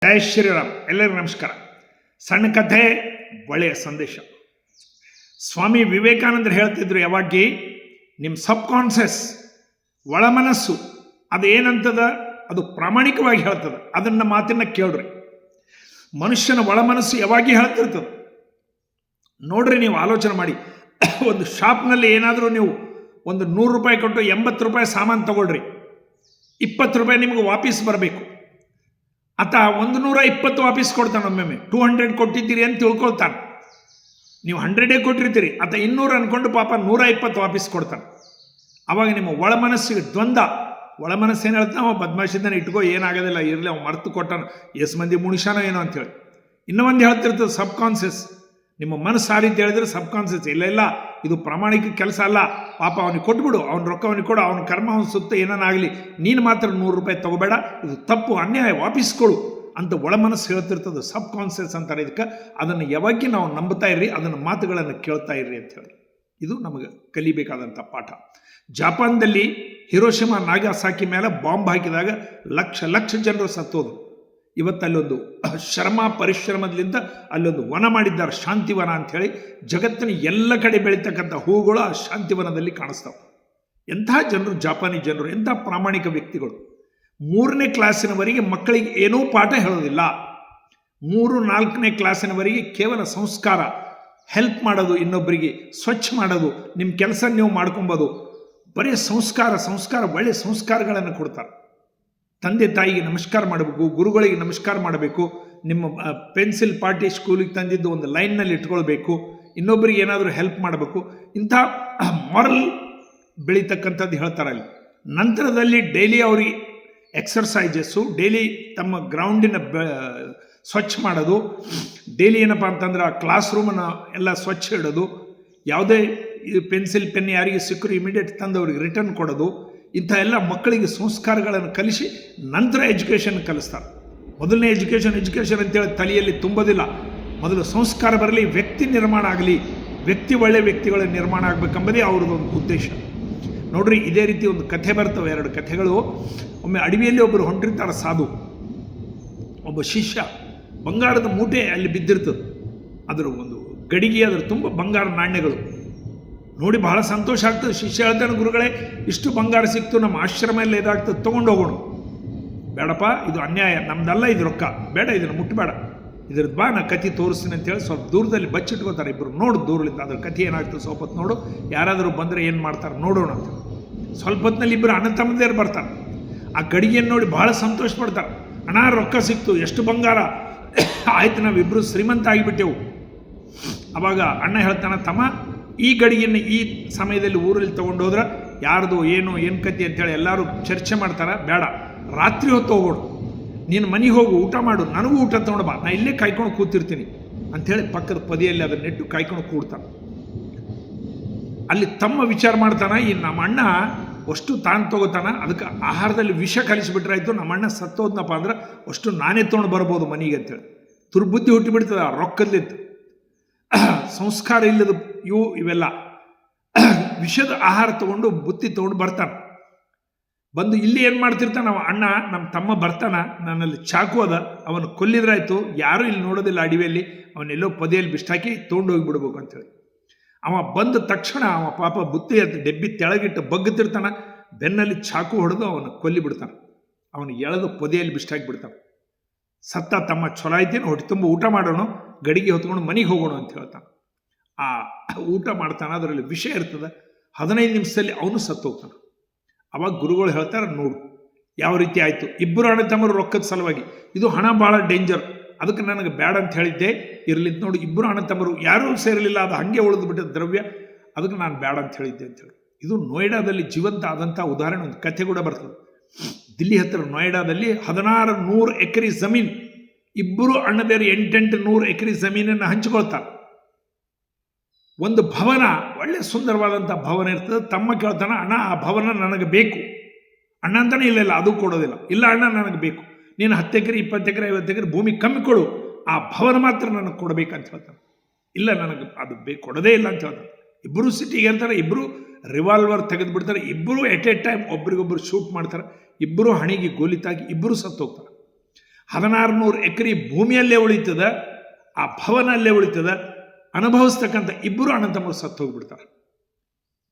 ಜೈ ಶ್ರೀರಾಮ್. ಎಲ್ಲರಿಗೂ ನಮಸ್ಕಾರ. ಸಣ್ಣ ಕಥೆ, ಒಳ್ಳೆಯ ಸಂದೇಶ. ಸ್ವಾಮಿ ವಿವೇಕಾನಂದರು ಹೇಳ್ತಿದ್ರು ಯಾವಾಗಿ, ನಿಮ್ಮ ಸಬ್ ಕಾನ್ಷಿಯಸ್ ಒಳಮನಸ್ಸು ಅದು ಏನಂತದ, ಅದು ಪ್ರಾಮಾಣಿಕವಾಗಿ ಹೇಳ್ತದೆ. ಅದನ್ನ ಮಾತನ್ನ ಕೇಳ್ರಿ. ಮನುಷ್ಯನ ಒಳಮನಸ್ಸು ಯಾವಾಗಿ ಹೇಳ್ತಿರ್ತದೆ ನೋಡ್ರಿ. ನೀವು ಆಲೋಚನೆ ಮಾಡಿ, ಒಂದು ಶಾಪ್ನಲ್ಲಿ ಏನಾದರೂ ನೀವು ಒಂದು 100 ರೂಪಾಯಿ ಕೊಟ್ಟು 80 ರೂಪಾಯಿ ಸಾಮಾನು ತಗೊಳ್ರಿ, 20 ರೂಪಾಯಿ ನಿಮಗೆ ವಾಪಸ್ ಬರಬೇಕು. ಆತ 120 ವಾಪಸ್ ಕೊಡ್ತಾನೆ. ಒಮ್ಮೊಮ್ಮೆ 200 ಕೊಟ್ಟಿದ್ದೀರಿ ಅಂತ ತಿಳ್ಕೊಳ್ತಾನೆ. ನೀವು 100 ಕೊಟ್ಟಿರ್ತೀರಿ, ಆತ 200 ಅನ್ಕೊಂಡು ಪಾಪ 120 ವಾಪಸ್ ಕೊಡ್ತಾನೆ. ಅವಾಗ ನಿಮ್ಮ ಒಳಮನಸ್ಸಿಗೆ ದ್ವಂದ್ವ. ಒಳಮನಸ್ಸು ಏನು ಹೇಳ್ತಾನೆ, ಅವ ಬದ್ಮಾಷಿದ್ದಾನೆ, ಇಟ್ಕೋ, ಏನಾಗೋದಿಲ್ಲ, ಇರಲಿ, ಅವ ಮರ್ತು ಕೊಟ್ಟಾನ, ಎಷ್ಟು ಮಂದಿ ಮುಣಿಸಾನೋ ಏನೋ ಅಂತೇಳಿ. ಇನ್ನೂ ಒಂದು ಹೇಳ್ತಿರ್ತದೆ ಸಬ್ ಕಾನ್ಷಿಯಸ್. ನಿಮ್ಮ ಮನಸ್ಸು ಆ ರೀತಿ ಹೇಳಿದ್ರೆ ಸಬ್ ಕಾನ್ಷಿಯಸ್ ಇಲ್ಲ, ಇದು ಪ್ರಾಮಾಣಿಕ ಕೆಲಸ ಅಲ್ಲ, ಪಾಪ ಅವನಿಗೆ ಕೊಟ್ಬಿಡು, ಅವ್ನ ರೊಕ್ಕ ಅವನಿಗೆ ಕೊಡು, ಅವನ ಕರ್ಮ ಅವನ ಸುತ್ತ ಏನಾಗಲಿ, ನೀನು ಮಾತ್ರ 100 ರೂಪಾಯಿ ತಗೋಬೇಡ, ಇದು ತಪ್ಪು, ಅನ್ಯಾಯ, ವಾಪಸ್ ಕೊಡು ಅಂತ ಒಳಮನಸ್ಸು ಹೇಳ್ತಿರ್ತದೆ. ಸಬ್ ಕಾನ್ಷಿಯಸ್ ಅಂತಾರೆ ಇದಕ್ಕೆ. ಅದನ್ನು ಯಾವಾಗ ನಾವು ನಂಬುತ್ತಾ ಇರ್ರಿ, ಅದನ್ನು ಮಾತುಗಳನ್ನು ಕೇಳ್ತಾ ಇರ್ರಿ ಅಂತ ಹೇಳಿ. ಇದು ನಮಗೆ ಕಲಿಬೇಕಾದಂಥ ಪಾಠ. ಜಪಾನ್ದಲ್ಲಿ ಹಿರೋಶಿಮಾ ನಾಗಾಸಾಕಿ ಮೇಲೆ ಬಾಂಬ್ ಹಾಕಿದಾಗ ಲಕ್ಷ ಜನರು ಸತ್ತೋದು. ಇವತ್ತು ಅಲ್ಲೊಂದು ಶ್ರಮ ಪರಿಶ್ರಮದಿಂದ ಅಲ್ಲೊಂದು ವನ ಮಾಡಿದ್ದಾರೆ, ಶಾಂತಿವನ ಅಂಥೇಳಿ. ಜಗತ್ತಿನ ಎಲ್ಲ ಕಡೆ ಬೆಳೀತಕ್ಕಂಥ ಹೂಗಳು ಆ ಶಾಂತಿವನದಲ್ಲಿ ಕಾಣಿಸ್ತಾವೆ. ಎಂಥ ಜನರು, ಜಾಪಾನಿ ಜನರು, ಎಂಥ ಪ್ರಾಮಾಣಿಕ ವ್ಯಕ್ತಿಗಳು. 3ನೇ ಕ್ಲಾಸಿನವರೆಗೆ ಮಕ್ಕಳಿಗೆ ಏನೂ ಪಾಠ ಹೇಳೋದಿಲ್ಲ. 3-4ನೇ ಕ್ಲಾಸಿನವರೆಗೆ ಕೇವಲ ಸಂಸ್ಕಾರ, ಹೆಲ್ಪ್ ಮಾಡೋದು, ಇನ್ನೊಬ್ಬರಿಗೆ ಸ್ವಚ್ಛ ಮಾಡೋದು, ನಿಮ್ಮ ಕೆಲಸ ನೀವು ಮಾಡ್ಕೊಬೋದು, ಬರೀ ಸಂಸ್ಕಾರ, ಒಳ್ಳೆಯ ಸಂಸ್ಕಾರಗಳನ್ನು ಕೊಡ್ತಾರೆ. ತಂದೆ ತಾಯಿಗೆ ನಮಸ್ಕಾರ ಮಾಡಬೇಕು, ಗುರುಗಳಿಗೆ ನಮಸ್ಕಾರ ಮಾಡಬೇಕು, ನಿಮ್ಮ ಪೆನ್ಸಿಲ್ ಪಾರ್ಟಿ ಸ್ಕೂಲಿಗೆ ತಂದಿದ್ದು ಒಂದು ಲೈನ್ನಲ್ಲಿ ಇಟ್ಕೊಳ್ಬೇಕು, ಇನ್ನೊಬ್ಬರಿಗೆ ಏನಾದರೂ ಹೆಲ್ಪ್ ಮಾಡಬೇಕು. ಇಂಥ ಮಾರಲ್ ಬೆಳೀತಕ್ಕಂಥದ್ದು ಹೇಳ್ತಾರೆ ಅಲ್ಲಿ. ನಂತರದಲ್ಲಿ ಡೈಲಿ ಅವ್ರಿಗೆ ಎಕ್ಸರ್ಸೈಸಸ್ಸು, ಡೈಲಿ ತಮ್ಮ ಗ್ರೌಂಡಿನ ಸ್ವಚ್ಛ ಮಾಡೋದು, ಡೈಲಿ ಏನಪ್ಪ ಅಂತಂದ್ರೆ ಆ ಕ್ಲಾಸ್ ರೂಮನ್ನು ಎಲ್ಲ ಸ್ವಚ್ಛ ಇಡೋದು, ಯಾವುದೇ ಪೆನ್ಸಿಲ್ ಪೆನ್ ಯಾರಿಗೆ ಸಿಕ್ಕರು ಇಮಿಡಿಯೇಟ್ ತಂದು ಅವ್ರಿಗೆ ರಿಟರ್ನ್ ಕೊಡೋದು. ಇಂಥ ಎಲ್ಲ ಮಕ್ಕಳಿಗೆ ಸಂಸ್ಕಾರಗಳನ್ನು ಕಲಿಸಿ ನಂತರ ಎಜುಕೇಷನ್ ಕಲಿಸ್ತಾರೆ. ಮೊದಲನೇ ಎಜುಕೇಷನ್ ಅಂತೇಳಿ ತಲೆಯಲ್ಲಿ ತುಂಬೋದಿಲ್ಲ. ಮೊದಲು ಸಂಸ್ಕಾರ ಬರಲಿ, ವ್ಯಕ್ತಿ ನಿರ್ಮಾಣ ಆಗಲಿ, ಒಳ್ಳೆಯ ವ್ಯಕ್ತಿಗಳ ನಿರ್ಮಾಣ ಆಗಬೇಕೆಂಬುದೇ ಅವ್ರದ್ದೊಂದು ಉದ್ದೇಶ. ನೋಡ್ರಿ, ಇದೇ ರೀತಿ ಒಂದು ಕಥೆ ಬರ್ತವೆ, 2 ಕಥೆಗಳು. ಒಮ್ಮೆ ಅಡವಿಯಲ್ಲಿ ಒಬ್ಬರು ಹೊಂಟಿರ್ತಾರೆ ಸಾಧು. ಒಬ್ಬ ಶಿಷ್ಯ, ಬಂಗಾರದ ಮೂಟೆ ಅಲ್ಲಿ ಬಿದ್ದಿರ್ತದೆ, ಅದರ ಒಂದು ಗಡಿಗೆ, ಅದರ ತುಂಬ ಬಂಗಾರ ನಾಣ್ಯಗಳು ನೋಡಿ ಬಹಳ ಸಂತೋಷ ಆಗ್ತದೆ. ಶಿಷ್ಯ ಹೇಳ್ತಾನೆ, ಗುರುಗಳೇ, ಇಷ್ಟು ಬಂಗಾರ ಸಿಕ್ತು, ನಮ್ಮ ಆಶ್ರಮ ಎಲ್ಲ ಇದಾಗ್ತದೆ, ತೊಗೊಂಡು ಹೋಗೋಣ. ಬೇಡಪ್ಪ, ಇದು ಅನ್ಯಾಯ, ನಮ್ದಲ್ಲ, ಇದು ರೊಕ್ಕ ಬೇಡ, ಇದನ್ನು ಮುಟ್ಟಬೇಡ, ಇದ್ರದ್ದು ಬಾ, ನಾ ಕಥೆ ತೋರಿಸ್ತೀನಿ ಅಂತೇಳಿ ಸ್ವಲ್ಪ ದೂರದಲ್ಲಿ ಬಚ್ಚಿಟ್ಕೋತಾರೆ. ಇಬ್ಬರು ನೋಡು ದೂರಲಿಂದ, ಅದ್ರ ಕಥೆ ಏನಾಗ್ತದೆ ಸ್ವಲ್ಪ ಹೊತ್ತು ನೋಡು, ಯಾರಾದರೂ ಬಂದರೆ ಏನು ಮಾಡ್ತಾರೆ ನೋಡೋಣ ಅಂತ. ಸ್ವಲ್ಪ ಹೊತ್ತಿನಲ್ಲಿ ಇಬ್ಬರು ಅಣ್ಣ ತಮ್ಮದೇರು ಬರ್ತಾರೆ. ಆ ಗಡಿಗೆಯನ್ನು ನೋಡಿ ಬಹಳ ಸಂತೋಷ ಪಡ್ತಾರೆ. ಅಣ್ಣ, ರೊಕ್ಕ ಸಿಕ್ತು, ಎಷ್ಟು ಬಂಗಾರ ಆಯ್ತು, ನಾವಿಬ್ಬರು ಶ್ರೀಮಂತ ಆಗಿಬಿಟ್ಟೆವು. ಅವಾಗ ಅಣ್ಣ ಹೇಳ್ತಾನೆ, ತಮ್ಮ, ಈ ಗಡಿಗೆಯನ್ನು ಈ ಸಮಯದಲ್ಲಿ ಊರಲ್ಲಿ ತೊಗೊಂಡೋದ್ರೆ ಯಾರ್ದು ಏನು ಕತಿ ಅಂತೇಳಿ ಎಲ್ಲರೂ ಚರ್ಚೆ ಮಾಡ್ತಾರೆ, ಬೇಡ, ರಾತ್ರಿ ಹೊತ್ತು ಹೋಗೋಣ, ನೀನು ಮನೆಗೆ ಹೋಗು, ಊಟ ಮಾಡು, ನನಗೂ ಊಟ ತೊಗೊಂಡು ಬಾ, ನಾ ಇಲ್ಲೇ ಕಾಯ್ಕೊಂಡು ಕೂತಿರ್ತೀನಿ ಅಂಥೇಳಿ ಪಕ್ಕದ ಪದಿಯಲ್ಲಿ ಅದನ್ನಿಟ್ಟು ಕಾಯ್ಕೊಂಡು ಕೂಡ್ತಾನೆ. ಅಲ್ಲಿ ತಮ್ಮ ವಿಚಾರ ಮಾಡ್ತಾನೆ, ಈ ನಮ್ಮ ಅಣ್ಣ ಅಷ್ಟು ತಾನು ತೊಗೋತಾನ, ಅದಕ್ಕೆ ಆಹಾರದಲ್ಲಿ ವಿಷ ಕಲಿಸಿಬಿಟ್ರಾಯ್ತು, ನಮ್ಮ ಅಣ್ಣ ಸತ್ತೋದ್ನಪ್ಪ ಅಂದ್ರೆ ಅಷ್ಟು ನಾನೇ ತೊಗೊಂಡು ಬರ್ಬೋದು ಮನೆಗೆ ಅಂತೇಳಿ. ದುರ್ಬುದ್ಧಿ ಹುಟ್ಟಿಬಿಡ್ತದೆ ಆ ರೊಕ್ಕದಲ್ಲಿತ್ತು. ಸಂಸ್ಕಾರ ಇಲ್ಲದ ಇವೆಲ್ಲ ವಿಷದ ಆಹಾರ ತಗೊಂಡು ಬುತ್ತಿ ತಗೊಂಡು ಬರ್ತಾನೆ. ಬಂದು ಇಲ್ಲಿ ಏನು ಮಾಡ್ತಿರ್ತಾನೆ ಅವ ಅಣ್ಣ, ನಮ್ಮ ತಮ್ಮ ಬರ್ತಾನ, ನನ್ನಲ್ಲಿ ಚಾಕು ಅದ, ಅವನು ಕೊಲ್ಲಿದ್ರಾಯ್ತು, ಯಾರೂ ಇಲ್ಲಿ ನೋಡೋದಿಲ್ಲ ಅಡವಿಯಲ್ಲಿ, ಅವನೆಲ್ಲೋ ಪೊದೆಯಲ್ಲಿ ಬಿಷ್ಟಾಕಿ ತೊಗೊಂಡು ಹೋಗಿಬಿಡ್ಬೇಕು ಅಂತೇಳಿ. ಅವ ಬಂದ ತಕ್ಷಣ ಅವ ಪಾಪ ಬುತ್ತಿ ಡೆಬ್ಬಿ ತೆಳಗಿಟ್ಟು ಬಗ್ಗುತ್ತಿರ್ತಾನೆ, ಬೆನ್ನಲ್ಲಿ ಚಾಕು ಹೊಡೆದು ಅವನು ಕೊಲ್ಲಿಬಿಡ್ತಾನೆ. ಅವನು ಎಳೆದು ಪೊದೆಯಲ್ಲಿ ಬಿಷ್ಟಾಕಿ ಬಿಡ್ತಾನೆ. ಸತ್ತ ತಮ್ಮ ಚೊಲೋ ಆಯ್ತೇನು, ಹೊಟ್ಟೆ ತುಂಬ ಊಟ ಮಾಡೋಣ, ಗಡಿಗೆ ಹೊತ್ಕೊಂಡು ಮನೆಗೆ ಹೋಗೋಣ ಅಂತ ಹೇಳ್ತಾನೆ. ಆ ಊಟ ಮಾಡ್ತಾನೆ, ಅದರಲ್ಲಿ ವಿಷ ಇರ್ತದೆ. 15 ನಿಮಿಷದಲ್ಲಿ ಅವನು ಸತ್ತು ಹೋಗ್ತಾನೆ. ಅವಾಗ ಗುರುಗಳು ಹೇಳ್ತಾರೆ, ನೋಡು ಯಾವ ರೀತಿ ಆಯಿತು. ಇಬ್ಬರು ಅಣ್ಣ ತಮ್ಮರು ರೊಕ್ಕದ ಸಲುವಾಗಿ, ಇದು ಹಣ ಭಾಳ ಡೇಂಜರ್, ಅದಕ್ಕೆ ನನಗೆ ಬೇಡ ಅಂತ ಹೇಳಿದ್ದೆ, ಇರಲಿ ನೋಡಿ, ಇಬ್ಬರು ಅಣ್ಣ ತಮ್ಮರು ಯಾರೂ ಸೇರಲಿಲ್ಲ, ಅದು ಹಾಗೆ ಉಳಿದು ಬಿಟ್ಟಿದ್ದ ದ್ರವ್ಯ, ಅದಕ್ಕೆ ನಾನು ಬೇಡ ಅಂತ ಹೇಳಿದ್ದೆ ಅಂತೇಳಿ. ಇದು ನೋಯ್ಡಾದಲ್ಲಿ ಜೀವಂತ ಆದಂಥ ಉದಾಹರಣೆ. ಒಂದು ಕಥೆ ಕೂಡ ಬರ್ತದೆ. ದಿಲ್ಲಿ ಹತ್ತಿರ ನೋಯ್ಡಾದಲ್ಲಿ 1600 ಎಕರೆ ಜಮೀನು, ಇಬ್ಬರು ಅಣ್ಣದೇರು 800 ಎಕರೆ ಜಮೀನನ್ನು ಹಂಚಿಕೊಳ್ತಾರೆ. ಒಂದು ಭವನ, ಒಳ್ಳೆ ಸುಂದರವಾದಂಥ ಭವನ ಇರ್ತದೆ. ತಮ್ಮ ಕೇಳ್ತಾನೆ, ಅಣ್ಣ, ಆ ಭವನ ನನಗೆ ಬೇಕು. ಅಣ್ಣ ಅಂತಾನೆ, ಇಲ್ಲ ಅದು ಕೊಡೋದಿಲ್ಲ. ಇಲ್ಲ ಅಣ್ಣ, ನನಗೆ ಬೇಕು, ನೀನು 10 ಎಕರೆ 20 ಎಕರೆ 50 ಎಕರೆ ಭೂಮಿ ಕಮ್ಮಿ ಕೊಡು, ಆ ಭವನ ಮಾತ್ರ ನನಗೆ ಕೊಡಬೇಕಂತ ಹೇಳ್ತಾನೆ. ಇಲ್ಲ, ನನಗೆ ಅದು ಕೊಡೋದೇ ಇಲ್ಲ ಅಂತ ಹೇಳ್ತಾನೆ. ಇಬ್ಬರು ಸಿಟಿಗೆ ಇರ್ತಾರೆ, ಇಬ್ಬರು ರಿವಾಲ್ವರ್ ತೆಗೆದು ಬಿಡ್ತಾರೆ, ಇಬ್ಬರು ಎಟ್ ಎ ಟೈಮ್ ಒಬ್ರಿಗೊಬ್ಬರು ಶೂಟ್ ಮಾಡ್ತಾರೆ, ಇಬ್ಬರು ಹಣಿಗೆ ಗೋಲಿ ತಾಗಿ ಇಬ್ಬರು ಸತ್ತು ಹೋಗ್ತಾರೆ. 1600 ಎಕರೆ ಭೂಮಿಯಲ್ಲೇ ಉಳಿತದ, ಆ ಭವನಲ್ಲೇ ಉಳಿತದ. ಅನುಭವಿಸ್ತಕ್ಕಂಥ ಇಬ್ಬರು ಅಣ್ಣತಮ್ಮರು ಸತ್ತು ಹೋಗ್ಬಿಡ್ತಾರೆ.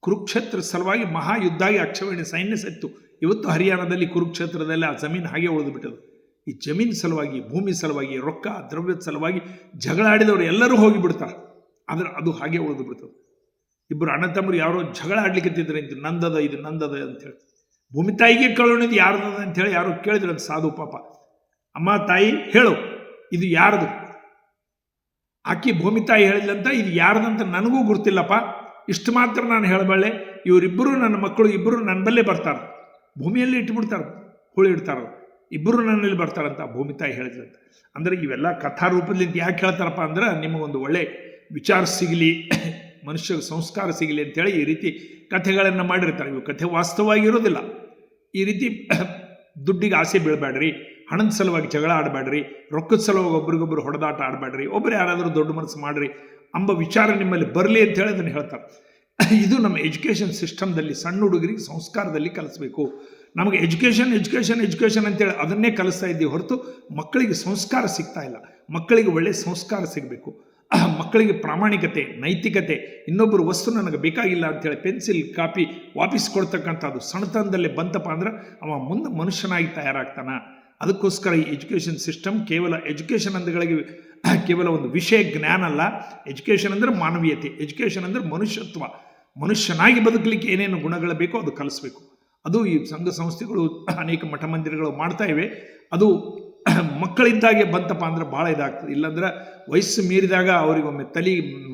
ಕುರುಕ್ಷೇತ್ರ ಸಲುವಾಗಿ ಮಹಾಯುದ್ಧಾಗಿ ಅಕ್ಷೋಹಿಣಿ ಸೈನ್ಯ ಸತ್ತು. ಇವತ್ತು ಹರಿಯಾಣದಲ್ಲಿ ಕುರುಕ್ಷೇತ್ರದಲ್ಲಿ ಆ ಜಮೀನು ಹಾಗೆ ಉಳಿದು ಬಿಟ್ಟದು. ಈ ಜಮೀನು ಸಲುವಾಗಿ, ಭೂಮಿ ಸಲುವಾಗಿ, ರೊಕ್ಕ ದ್ರವ್ಯದ ಸಲುವಾಗಿ ಜಗಳ ಆಡಿದವರು ಎಲ್ಲರೂ ಹೋಗಿಬಿಡ್ತಾರೆ. ಆದರೆ ಅದು ಹಾಗೆ ಉಳಿದು ಬಿಡ್ತದೆ. ಇಬ್ಬರು ಅಣ್ಣತಮ್ಮರು ಯಾರೋ ಜಗಳ ಆಡ್ಲಿಕ್ಕೆ ಇದು ನಂದದ, ಇದು ನಂದದ ಅಂತೇಳಿ. ಭೂಮಿ ತಾಯಿಗೆ ಕಳುಣಿದು ಯಾರ್ದದ ಅಂತೇಳಿ ಯಾರೋ ಕೇಳಿದ್ರು. ಅದು ಸಾಧು ಪಾಪ, ಅಮ್ಮ ತಾಯಿ ಹೇಳು ಇದು ಯಾರ್ದು? ಆಕಿ ಭೂಮಿ ತಾಯಿ ಹೇಳಿದಂತ ಇದು ಯಾರ್ದಂತ ನನಗೂ ಗುರ್ತಿಲ್ಲಪ್ಪ, ಇಷ್ಟು ಮಾತ್ರ ನಾನು ಹೇಳಬಲ್ಲೆ. ಇವರಿಬ್ಬರು ನನ್ನ ಮಕ್ಕಳು ಇಬ್ಬರು ನನ್ನ ಬಲ್ಲೇ ಬರ್ತಾರೆ, ಭೂಮಿಯಲ್ಲಿ ಇಟ್ಬಿಡ್ತಾರೆ, ಹುಳಿ ಇಡ್ತಾರೆ, ಇಬ್ಬರು ನನ್ನಲ್ಲಿ ಬರ್ತಾರಂತ ಭೂಮಿ ತಾಯಿ ಹೇಳಿದಂತ. ಅಂದರೆ ಇವೆಲ್ಲ ಕಥಾ ರೂಪದಲ್ಲಿ ಯಾಕೆ ಹೇಳ್ತಾರಪ್ಪ ಅಂದ್ರೆ ನಿಮಗೊಂದು ಒಳ್ಳೆ ವಿಚಾರ ಸಿಗಲಿ, ಮನುಷ್ಯ ಸಂಸ್ಕಾರ ಸಿಗಲಿ ಅಂತೇಳಿ ಈ ರೀತಿ ಕಥೆಗಳನ್ನು ಮಾಡಿರ್ತಾರೆ. ಇವು ಕಥೆ ವಾಸ್ತವವಾಗಿರೋದಿಲ್ಲ. ಈ ರೀತಿ ದುಡ್ಡಿಗೆ ಆಸೆ ಬೀಳಬೇಡ್ರಿ, ಹಣದ ಸಲುವಾಗಿ ಜಗಳ ಆಡಬೇಡ್ರಿ, ರೊಕ್ಕದ ಸಲುವಾಗಿ ಒಬ್ರಿಗೊಬ್ರು ಹೊಡೆದಾಟ ಆಡಬೇಡ್ರಿ, ಒಬ್ಬರು ಯಾರಾದರೂ ದೊಡ್ಡ ಮನಸ್ಸು ಮಾಡ್ರಿ ಎಂಬ ವಿಚಾರ ನಿಮ್ಮಲ್ಲಿ ಬರಲಿ ಅಂತೇಳಿ ಅದನ್ನು ಹೇಳ್ತಾರೆ. ಇದು ನಮ್ಮ ಎಜುಕೇಷನ್ ಸಿಸ್ಟಮ್ದಲ್ಲಿ ಸಣ್ಣ ಹುಡುಗರಿಗೆ ಸಂಸ್ಕಾರದಲ್ಲಿ ಕಲಿಸ್ಬೇಕು. ನಮಗೆ ಎಜುಕೇಷನ್ ಅಂತೇಳಿ ಅದನ್ನೇ ಕಲಿಸ್ತಾ ಇದ್ದೀವಿ ಹೊರತು ಮಕ್ಕಳಿಗೆ ಸಂಸ್ಕಾರ ಸಿಗ್ತಾ ಇಲ್ಲ. ಮಕ್ಕಳಿಗೆ ಒಳ್ಳೆಯ ಸಂಸ್ಕಾರ ಸಿಗಬೇಕು. ಮಕ್ಕಳಿಗೆ ಪ್ರಾಮಾಣಿಕತೆ, ನೈತಿಕತೆ, ಇನ್ನೊಬ್ಬರು ವಸ್ತು ನನಗೆ ಬೇಕಾಗಿಲ್ಲ ಅಂಥೇಳಿ ಪೆನ್ಸಿಲ್ ಕಾಪಿ ವಾಪಸ್ ಕೊಡ್ತಕ್ಕಂಥದ್ದು ಸಣ್ಣತನದಲ್ಲೇ ಬಂತಪ್ಪ ಅಂದ್ರೆ ಅವ ಮುಂದೆ ಮನುಷ್ಯನಾಗಿ ತಯಾರಾಗ್ತಾನ. ಅದಕ್ಕೋಸ್ಕರ ಈ ಎಜುಕೇಷನ್ ಸಿಸ್ಟಮ್ ಕೇವಲ ಎಜುಕೇಷನ್ ಅಂದಗಳಿಗೆ ಕೇವಲ ಒಂದು ವಿಷಯ ಜ್ಞಾನ ಅಲ್ಲ. ಎಜುಕೇಷನ್ ಅಂದರೆ ಮಾನವೀಯತೆ, ಎಜುಕೇಷನ್ ಅಂದರೆ ಮನುಷ್ಯತ್ವ. ಮನುಷ್ಯನಾಗಿ ಬದುಕಲಿಕ್ಕೆ ಏನೇನು ಗುಣಗಳು ಬೇಕೋ ಅದು ಕಲಿಸ್ಬೇಕು. ಅದು ಈ ಸಂಘ ಸಂಸ್ಥೆಗಳು, ಅನೇಕ ಮಠ ಮಂದಿರಗಳು ಮಾಡ್ತಾ ಇವೆ. ಅದು ಮಕ್ಕಳಿದ್ದಾಗೆ ಬಂತಪ್ಪ ಅಂದ್ರೆ ಭಾಳ ಇದಾಗ್ತದೆ. ಇಲ್ಲಾಂದ್ರೆ ವಯಸ್ಸು ಮೀರಿದಾಗ ಅವರಿಗೊಮ್ಮೆ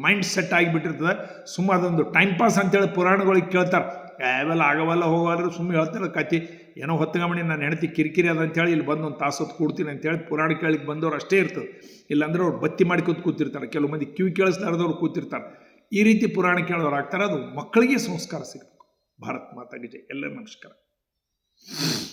ಮೈಂಡ್ ಸೆಟ್ ಆಗಿಬಿಟ್ಟಿರ್ತದೆ. ಸುಮ್ಮ ಅದೊಂದು ಟೈಮ್ ಪಾಸ್ ಅಂತೇಳಿ ಪುರಾಣಗಳಿಗೆ ಕೇಳ್ತಾರೆ. ಯಾವೆಲ್ಲ ಆಗವಲ್ಲ ಹೋಗಲ್ಲ ಸುಮ್ಮನೆ ಹೇಳ್ತಾರೆ ಕತೆ. ಏನೋ ಹೊತ್ತಗಮಣಿ ನಾನು ಹೆಂಡತಿ ಕಿರಿಕಿರಿ ಅದ ಅಂತೇಳಿ ಇಲ್ಲಿ ಬಂದು ಒಂದು ತಾಸು ಹೊತ್ತು ಕೂಡ್ತೀನಿ ಅಂತೇಳಿ ಪುರಾಣ ಕೇಳಿಕ್ಕೆ ಬಂದವ್ರು ಅಷ್ಟೇ ಇರ್ತದೆ. ಇಲ್ಲಾಂದ್ರೆ ಅವ್ರು ಬತ್ತಿ ಮಾಡಿ ಕೂತಿರ್ತಾರೆ. ಕೆಲವು ಮಂದಿ ಕಿವಿ ಕೇಳಿಸ್ಲಾರ್ದವ್ರು ಕೂತಿರ್ತಾರೆ. ಈ ರೀತಿ ಪುರಾಣ ಕೇಳೋರು ಆಗ್ತಾರೆ. ಅದು ಮಕ್ಕಳಿಗೆ ಸಂಸ್ಕಾರ ಸಿಗಬೇಕು. ಭಾರತ್ ಮಾತಾಗೆ ಜೈ. ಎಲ್ಲ ನಮಸ್ಕಾರ.